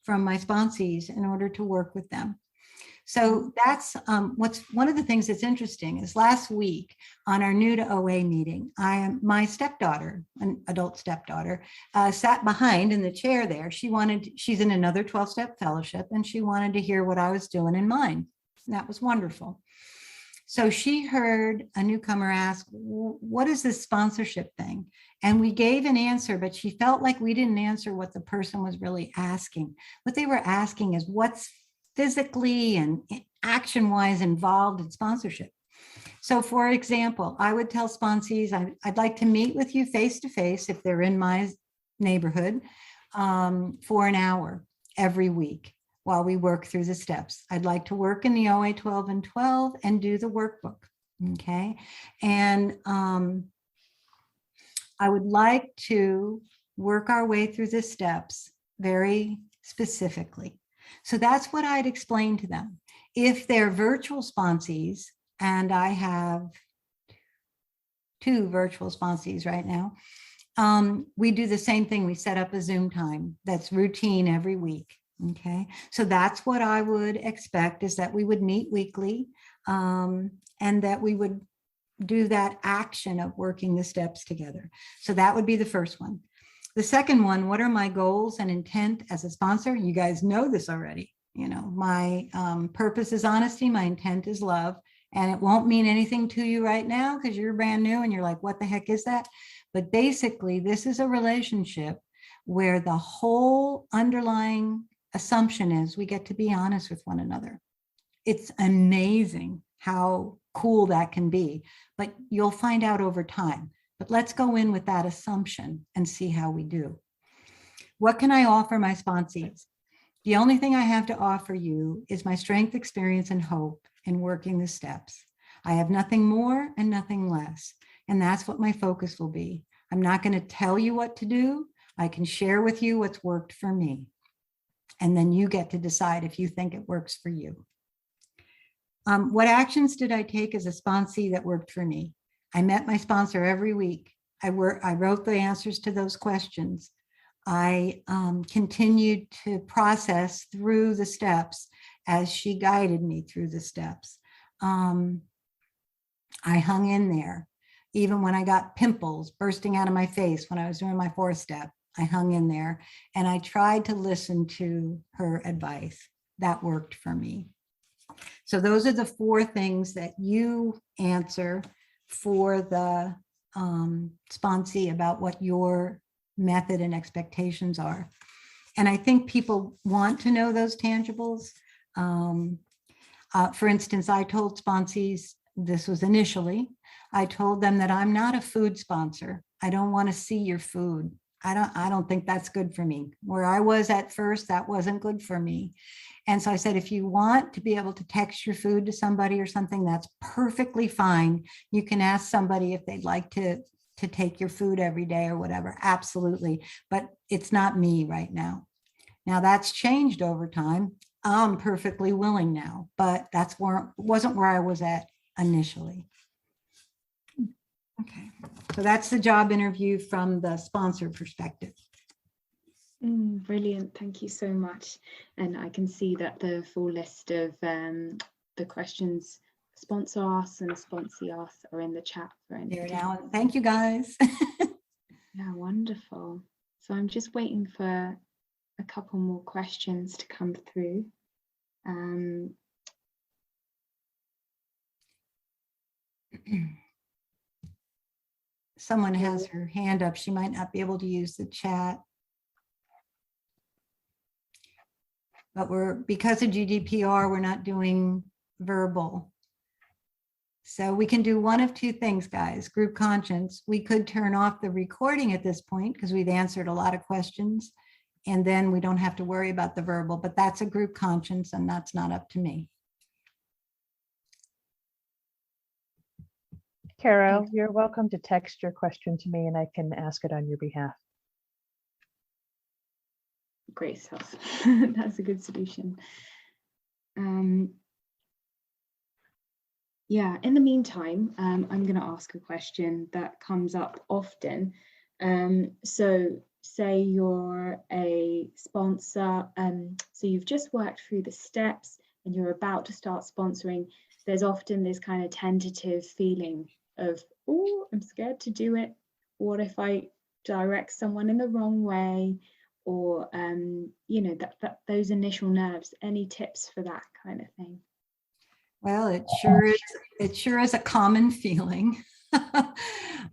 B: from my sponsees in order to work with them? So that's what's one of the things that's interesting is last week on our new to OA meeting, my stepdaughter, an adult stepdaughter, sat behind in the chair there. She's in another 12-step fellowship and she wanted to hear what I was doing in mine. And that was wonderful. So she heard a newcomer ask, what is this sponsorship thing? And we gave an answer, but she felt like we didn't answer what the person was really asking. What they were asking is what's physically and action-wise involved in sponsorship. So for example, I would tell sponsees, I'd like to meet with you face-to-face if they're in my neighborhood for an hour every week while we work through the steps. I'd like to work in the OA 12 and 12 and do the workbook, okay? And I would like to work our way through the steps very specifically. So that's what I'd explain to them. If they're virtual sponsees, and I have 2 virtual sponsees right now, we do the same thing. We set up a Zoom time that's routine every week. Okay, so that's what I would expect, is that we would meet weekly and that we would do that action of working the steps together. So that would be the first one. The second one, what are my goals and intent as a sponsor? You guys know this already. You know, my purpose is honesty, my intent is love, and it won't mean anything to you right now because you're brand new and you're like, what the heck is that? But basically, this is a relationship where the whole underlying assumption is we get to be honest with one another. It's amazing how cool that can be, but you'll find out over time. But let's go in with that assumption and see how we do. What can I offer my sponsees? The only thing I have to offer you is my strength, experience, and hope in working the steps. I have nothing more and nothing less. And that's what my focus will be. I'm not going to tell you what to do. I can share with you what's worked for me. And then you get to decide if you think it works for you. What actions did I take as a sponsee that worked for me? I met my sponsor every week. I wrote the answers to those questions. I continued to process through the steps as she guided me through the steps. I hung in there. Even when I got pimples bursting out of my face when I was doing my 4th step, I hung in there and I tried to listen to her advice. That worked for me. So those are the 4 things that you answer for the sponsee about what your method and expectations are. And I think people want to know those tangibles. For instance, I told sponsees, this was initially, I told them that I'm not a food sponsor. I don't want to see your food. I don't think that's good for me. Where I was at first, that wasn't good for me. And so I said, if you want to be able to text your food to somebody or something, that's perfectly fine. You can ask somebody if they'd like to take your food every day or whatever. Absolutely. But it's not me right now. Now that's changed over time. I'm perfectly willing now, but wasn't where I was at initially. Okay, so that's the job interview from the sponsor perspective.
D: Brilliant, thank you so much. And I can see that the full list of the questions sponsor asks and sponsee asks are in the chat for any.
B: There now. Thank you, guys.
D: Yeah, wonderful. So I'm just waiting for a couple more questions to come through.
B: Someone has her hand up. She might not be able to use the chat. But because of GDPR, we're not doing verbal. So we can do one of two things, guys. Group conscience. We could turn off the recording at this point because we've answered a lot of questions. And then we don't have to worry about the verbal, but that's a group conscience and that's not up to me.
A: Caro, you're welcome to text your question to me and I can ask it on your behalf.
D: Great stuff. That's a good solution. Yeah, in the meantime, I'm going to ask a question that comes up often. So say you're a sponsor, so you've just worked through the steps and you're about to start sponsoring. There's often this kind of tentative feeling of, oh, I'm scared to do it. What if I direct someone in the wrong way? Or, you know, those initial nerves. Any tips for that kind of thing?
B: Well, it sure is a common feeling.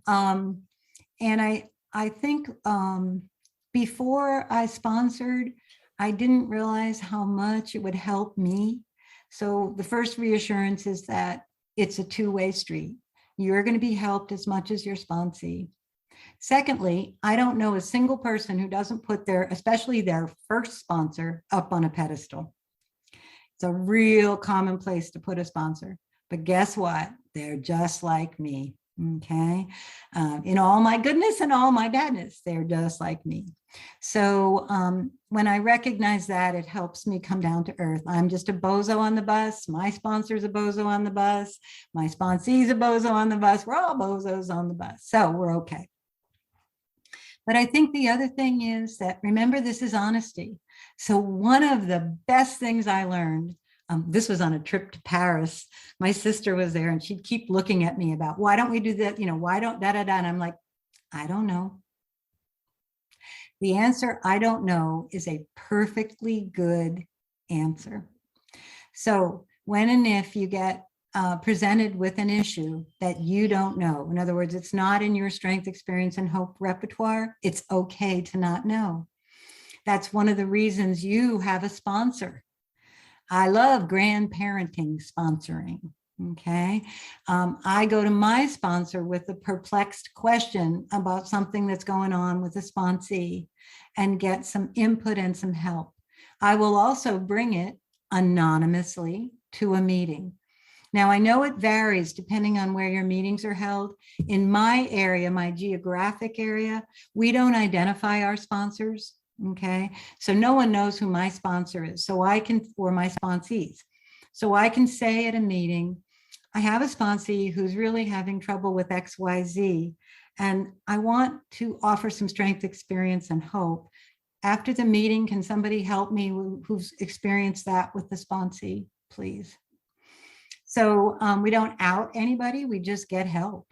B: And I think before I sponsored, I didn't realize how much it would help me. So the first reassurance is that it's a two-way street. You're going to be helped as much as your sponsee. Secondly, I don't know a single person who doesn't put especially their first sponsor, up on a pedestal. It's a real common place to put a sponsor. But guess what? They're just like me. Okay. In all my goodness and all my badness, they're just like me. So when I recognize that, it helps me come down to earth. I'm just a bozo on the bus. My sponsor's a bozo on the bus. My sponsee's a bozo on the bus. We're all bozos on the bus. So we're okay. But I think the other thing is that, remember, this is honesty. So one of the best things I learned, this was on a trip to Paris. My sister was there and she'd keep looking at me about, why don't we do that? You know, why don't da-da-da? And I'm like, I don't know. The answer, I don't know, is a perfectly good answer. So when and if you get presented with an issue that you don't know, in other words, it's not in your strength, experience, and hope repertoire, it's okay to not know. That's one of the reasons you have a sponsor. I love grandparenting sponsoring. Okay. I go to my sponsor with a perplexed question about something that's going on with a sponsee and get some input and some help. I will also bring it anonymously to a meeting. Now, I know it varies depending on where your meetings are held. In my area, my geographic area, we don't identify our sponsors. Okay. So no one knows who my sponsor is. So I can, or my sponsees. So I can say at a meeting, I have a sponsee who's really having trouble with XYZ, and I want to offer some strength, experience, and hope. After the meeting, can somebody help me who's experienced that with the sponsee, please? So we don't out anybody, we just get help.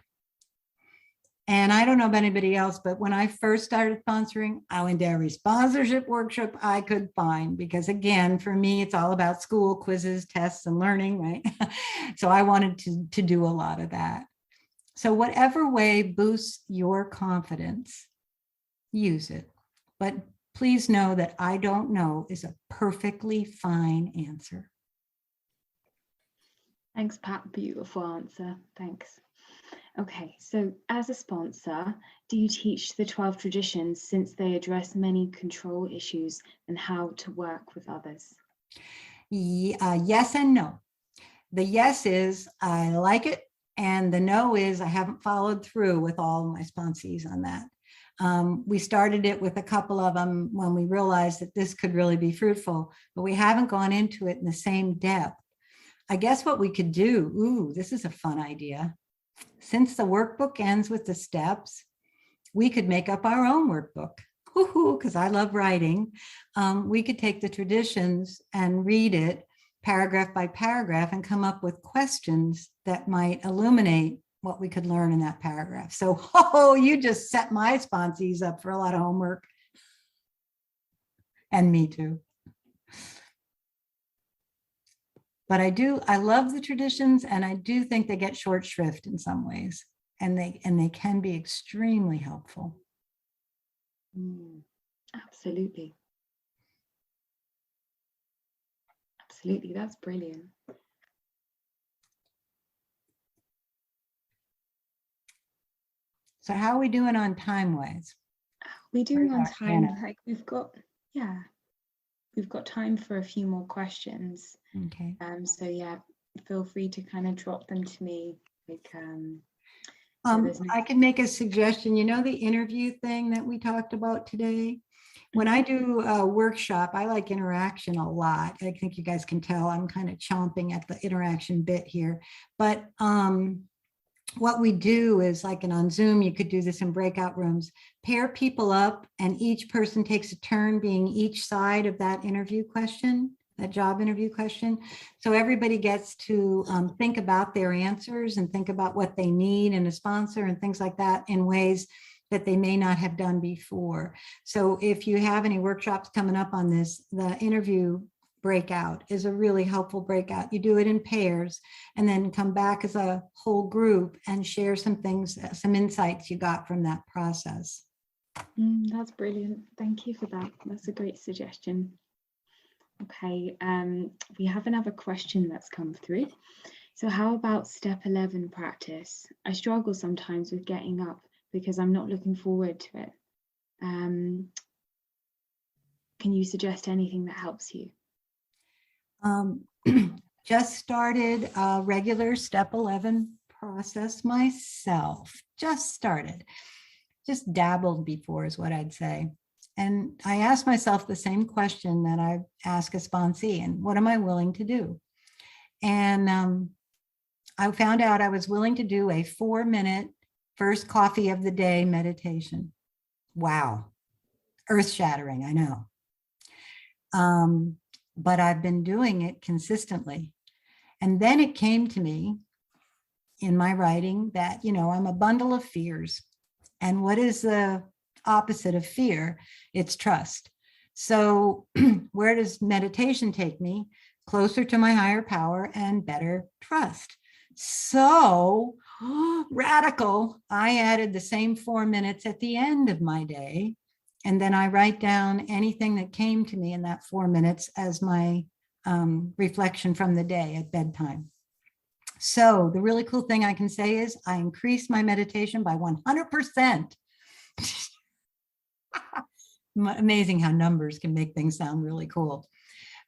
B: And I don't know about anybody else, but when I first started sponsoring, I went to every sponsorship workshop I could find, because again, for me, it's all about school, quizzes, tests, and learning, right? So I wanted to do a lot of that. So whatever way boosts your confidence, use it. But please know that I don't know is a perfectly fine answer.
D: Thanks, Pat. Beautiful answer. Thanks. Okay, so as a sponsor, do you teach the 12 traditions since they address many control issues and how to work with others?
B: Yes and no. The yes is I like it, and the no is I haven't followed through with all my sponsees on that. We started it with a couple of them when we realized that this could really be fruitful, but we haven't gone into it in the same depth. I guess what we could do, ooh, this is a fun idea. Since the workbook ends with the steps, we could make up our own workbook. Because I love writing. We could take the traditions and read it paragraph by paragraph and come up with questions that might illuminate what we could learn in that paragraph. So, you just set my sponsees up for a lot of homework. And me too. But I love the traditions, and I do think they get short shrift in some ways, and they can be extremely helpful.
D: Absolutely. Absolutely, that's brilliant.
B: So how are we doing on time-wise?
D: We're doing on
B: Where's
D: time,
B: Anna?
D: like we've got time for a few more questions.
B: Okay.
D: So yeah, feel free to kind of drop them to me. Like so there's no-
B: I can make a suggestion. You know, the interview thing that we talked about today? When I do a workshop, I like interaction a lot. I think you guys can tell I'm kind of chomping at the interaction bit here. But what we do is, like, on Zoom, you could do this in breakout rooms, pair people up, and each person takes a turn being each side of that interview question, that job interview question. So everybody gets to think about their answers and think about what they need in a sponsor and things like that in ways that they may not have done before. So if you have any workshops coming up on this, the interview breakout is a really helpful breakout. You do it in pairs and then come back as a whole group and share some things, some insights you got from that process.
D: That's brilliant. Thank you for that. That's a great suggestion. Okay, we have another question that's come through. So how about step 11 practice? I struggle sometimes with getting up because I'm not looking forward to it. Can you suggest anything that helps you?
B: Just started a regular step 11 process myself. Just dabbled before is what I'd say. And I asked myself the same question that I ask a sponsee, and what am I willing to do? And I found out I was willing to do a 4-minute first coffee of the day meditation. Wow. Earth-shattering, I know. But I've been doing it consistently. And then it came to me in my writing that, I'm a bundle of fears. And what is the opposite of fear? It's trust. So where does meditation take me? Closer to my higher power and better trust. So radical, I added the same 4 minutes at the end of my day. And then I write down anything that came to me in that 4 minutes as my reflection from the day at bedtime. So the really cool thing I can say is I increased my meditation by 100%. Amazing how numbers can make things sound really cool.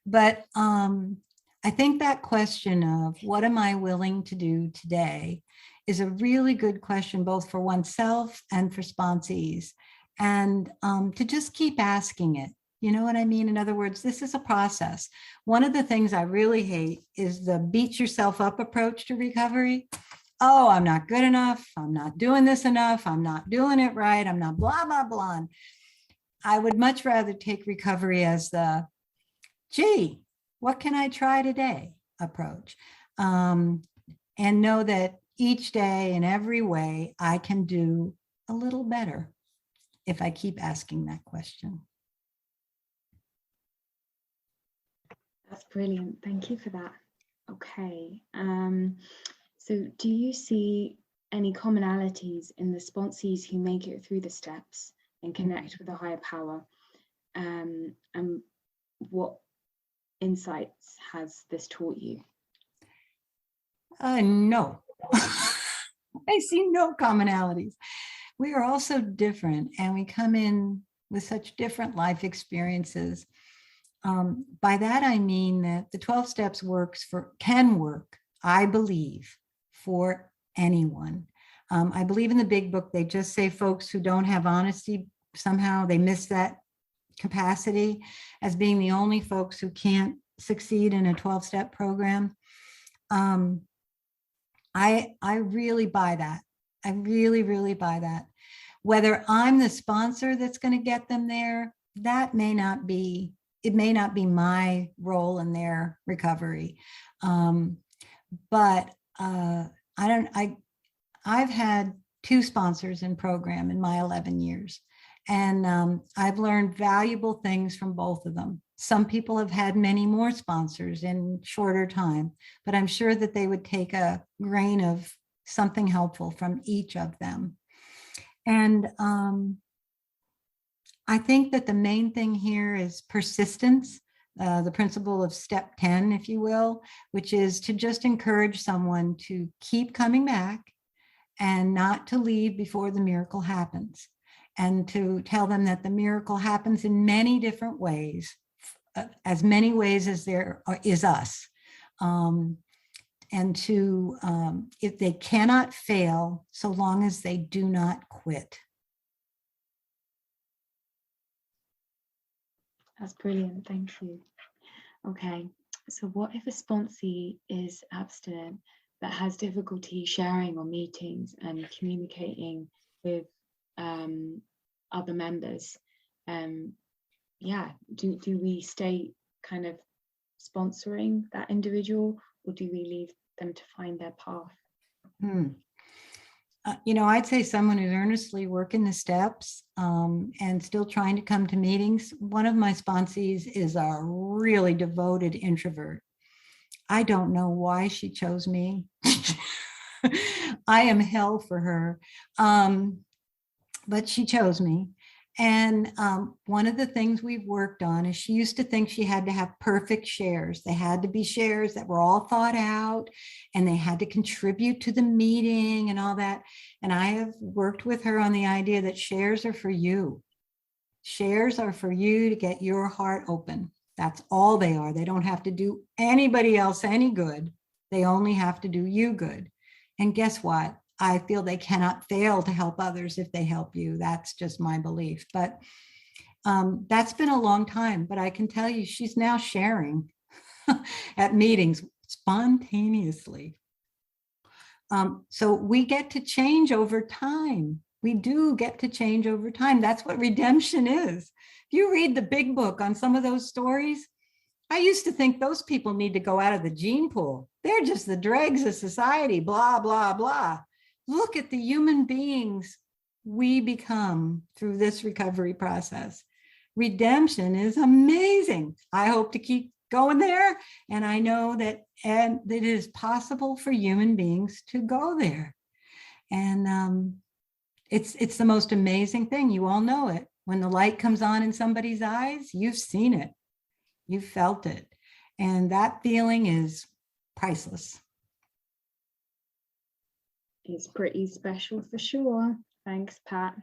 B: But I think that question of what am I willing to do today is a really good question, both for oneself and for sponsees. And to just keep asking it. You know what I mean? In other words, this is a process. One of the things I really hate is the beat yourself up approach to recovery. Oh, I'm not good enough. I'm not doing this enough. I'm not doing it right. I'm not blah, blah, blah. I would much rather take recovery as the, gee, what can I try today approach? And know that each day in every way, I can do a little better if I keep asking that question.
D: That's brilliant. Thank you for that. Okay. So do you see any commonalities in the sponsees who make it through the steps and connect with a higher power. And what insights has this taught you?
B: No. I see no commonalities. We are all so different, and we come in with such different life experiences. By that, I mean that the 12 steps can work, I believe, for anyone. I believe in the big book, they just say folks who don't have honesty, somehow they miss that capacity as being the only folks who can't succeed in a 12-step program. I really buy that. I really, really buy that. Whether I'm the sponsor that's going to get them there, it may not be my role in their recovery. But I've had 2 sponsors in program in my 11 years. And I've learned valuable things from both of them. Some people have had many more sponsors in shorter time, but I'm sure that they would take a grain of something helpful from each of them. And I think that the main thing here is persistence, the principle of step 10, if you will, which is to just encourage someone to keep coming back and not to leave before the miracle happens, and to tell them that the miracle happens in many different ways, as many ways as there is us. And to, if they cannot fail, so long as they do not quit.
D: That's brilliant, thank you. Okay, so what if a sponsee is abstinent but has difficulty sharing on meetings and communicating with other members? Do we stay kind of sponsoring that individual, or do we leave them to find their path?
B: I'd say someone who's earnestly working the steps and still trying to come to meetings. One of my sponsees is a really devoted introvert. I don't know why she chose me. I am hell for her, but she chose me. And one of the things we've worked on is she used to think she had to have perfect shares. They had to be shares that were all thought out, and they had to contribute to the meeting and all that. And I have worked with her on the idea that shares are for you. Shares are for you to get your heart open. That's all they are. They don't have to do anybody else any good. They only have to do you good. And guess what? I feel they cannot fail to help others if they help you. That's just my belief. But that's been a long time. But I can tell you, she's now sharing at meetings spontaneously. So we get to change over time. We do get to change over time. That's what redemption is. If you read the big book on some of those stories, I used to think those people need to go out of the gene pool. They're just the dregs of society, blah, blah, blah. Look at the human beings we become through this recovery process. Redemption is amazing. I hope to keep going there. And I know that it is possible for human beings to go there. And it's the most amazing thing. You all know it. When the light comes on in somebody's eyes, you've seen it. You've felt it. And that feeling is priceless.
D: It's pretty special for sure. Thanks, Pat.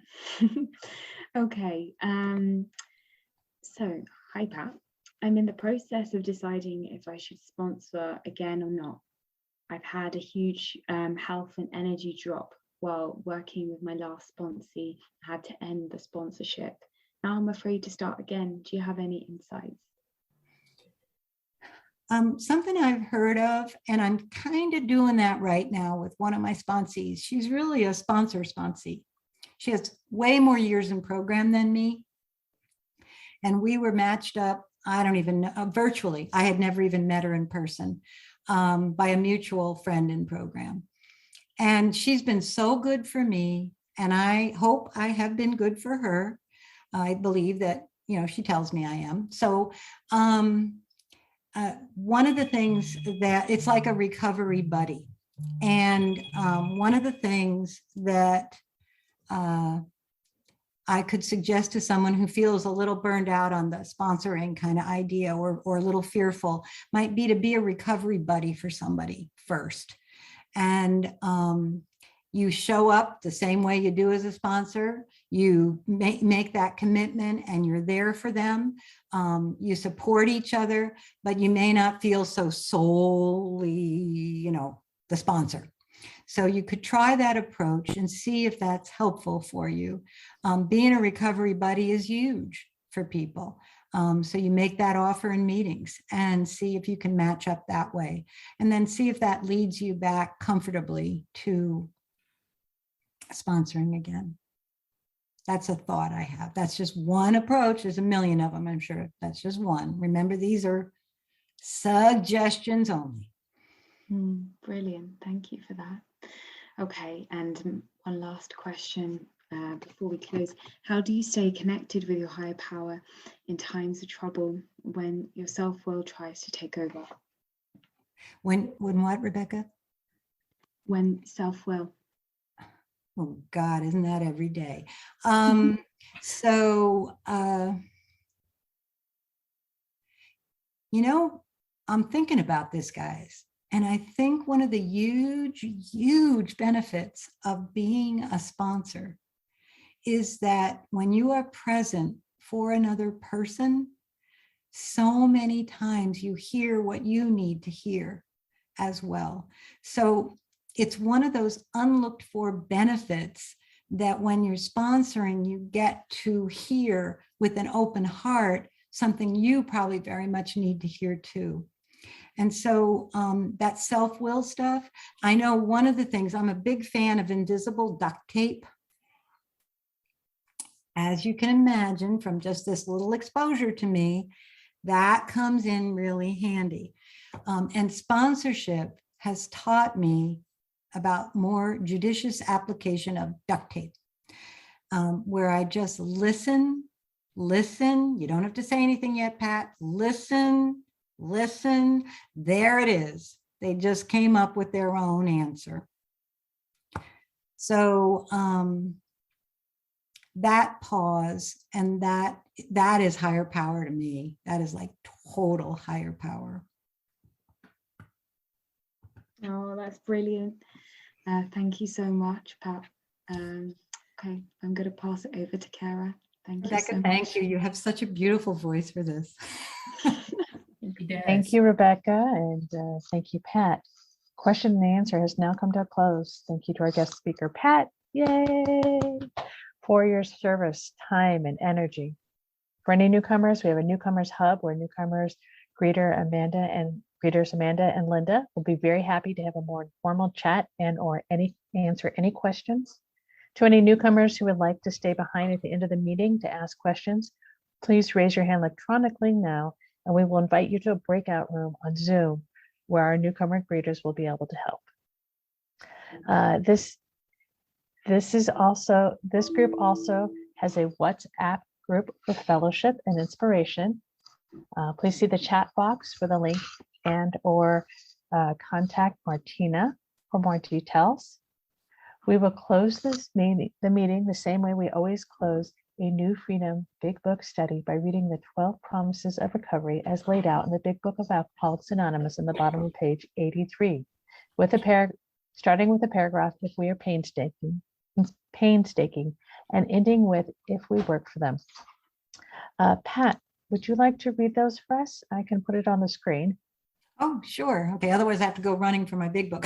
D: Okay, so hi, Pat. I'm in the process of deciding if I should sponsor again or not. I've had a huge health and energy drop while working with my last sponsee. I had to end the sponsorship. Now I'm afraid to start again. Do you have any insights?
B: Something I've heard of, and I'm kind of doing that right now with one of my sponsees. She's really a sponsee. She has way more years in program than me. And we were matched up, I don't even know, virtually. I had never even met her in person, by a mutual friend in program. And she's been so good for me. And I hope I have been good for her. I believe that, she tells me I am. So, one of the things that it's like a recovery buddy. And one of the things that I could suggest to someone who feels a little burned out on the sponsoring kind of idea or a little fearful might be to be a recovery buddy for somebody first. And you show up the same way you do as a sponsor. You make that commitment and you're there for them. You support each other, but you may not feel so solely, the sponsor. So you could try that approach and see if that's helpful for you. Being a recovery buddy is huge for people. So you make that offer in meetings and see if you can match up that way. And then see if that leads you back comfortably to sponsoring again. That's a thought I have. That's just one approach. There's a million of them, I'm sure. That's just one. Remember, these are suggestions only.
D: Brilliant. Thank you for that. Okay, and one last question before we close. How do you stay connected with your higher power in times of trouble when your self-will tries to take over?
B: When what, Rebecca?
D: When self-will.
B: Oh God, isn't that every day? I'm thinking about this, guys. And I think one of the huge benefits of being a sponsor is that when you are present for another person, so many times you hear what you need to hear as well. So it's one of those unlooked for benefits that when you're sponsoring, you get to hear with an open heart something you probably very much need to hear too. And so that self-will stuff, I know one of the things, I'm a big fan of invisible duct tape. As you can imagine from just this little exposure to me, that comes in really handy. And sponsorship has taught me about more judicious application of duct tape, where I just listen. You don't have to say anything yet, Pat. Listen. There it is. They just came up with their own answer. So that pause and that is higher power to me. That is like total higher power.
D: Oh, that's brilliant. Thank you so much, Pat. Okay, I'm going to pass it over to Kara. Thank you so much.
B: Thank you. You have such a beautiful voice for this.
A: Thank you, Rebecca, and thank you, Pat. Question and answer has now come to a close. Thank you to our guest speaker, Pat. Yay! For your service, time, and energy. For any newcomers, we have a newcomers hub where newcomers greeters Amanda and Linda will be very happy to have a more informal chat and or answer any questions. To any newcomers who would like to stay behind at the end of the meeting to ask questions, please raise your hand electronically now, and we will invite you to a breakout room on Zoom where our newcomer greeters will be able to help. This group also has a WhatsApp group for fellowship and inspiration. Please see the chat box for the link and or contact Martina for more details. We will close the meeting the same way we always close a New Freedom Big Book study by reading the 12 Promises of Recovery as laid out in the Big Book of Alcoholics Anonymous in the bottom of page 83, starting with the paragraph, if we are painstaking, and ending with, if we work for them. Pat, would you like to read those for us? I can put it on the screen.
B: Oh, sure. Okay, otherwise I have to go running for my big book.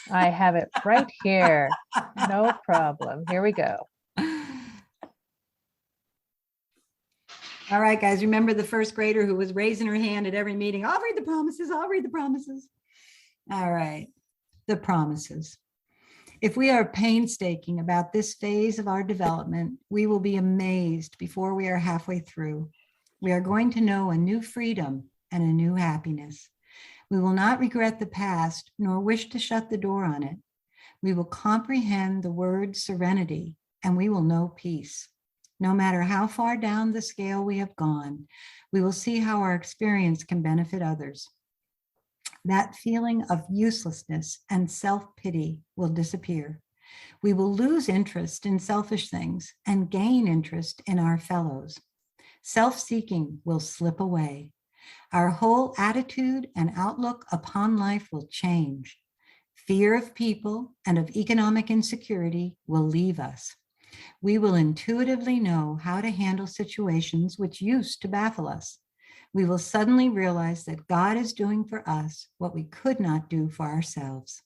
A: I have it right here. No problem. Here we go.
B: All right, guys, remember the first grader who was raising her hand at every meeting? I'll read the promises. I'll read the promises. All right, the promises. If we are painstaking about this phase of our development, we will be amazed before we are halfway through. We are going to know a new freedom and a new happiness. We will not regret the past, nor wish to shut the door on it. We will comprehend the word serenity, and we will know peace. No matter how far down the scale we have gone, we will see how our experience can benefit others. That feeling of uselessness and self-pity will disappear. We will lose interest in selfish things and gain interest in our fellows. Self-seeking will slip away. Our whole attitude and outlook upon life will change. Fear of people and of economic insecurity will leave us. We will intuitively know how to handle situations which used to baffle us. We will suddenly realize that God is doing for us what we could not do for ourselves.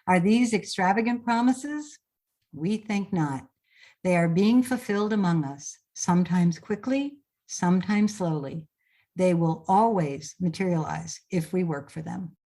B: Are these extravagant promises? We think not. They are being fulfilled among us, sometimes quickly, sometimes slowly. They will always materialize if we work for them.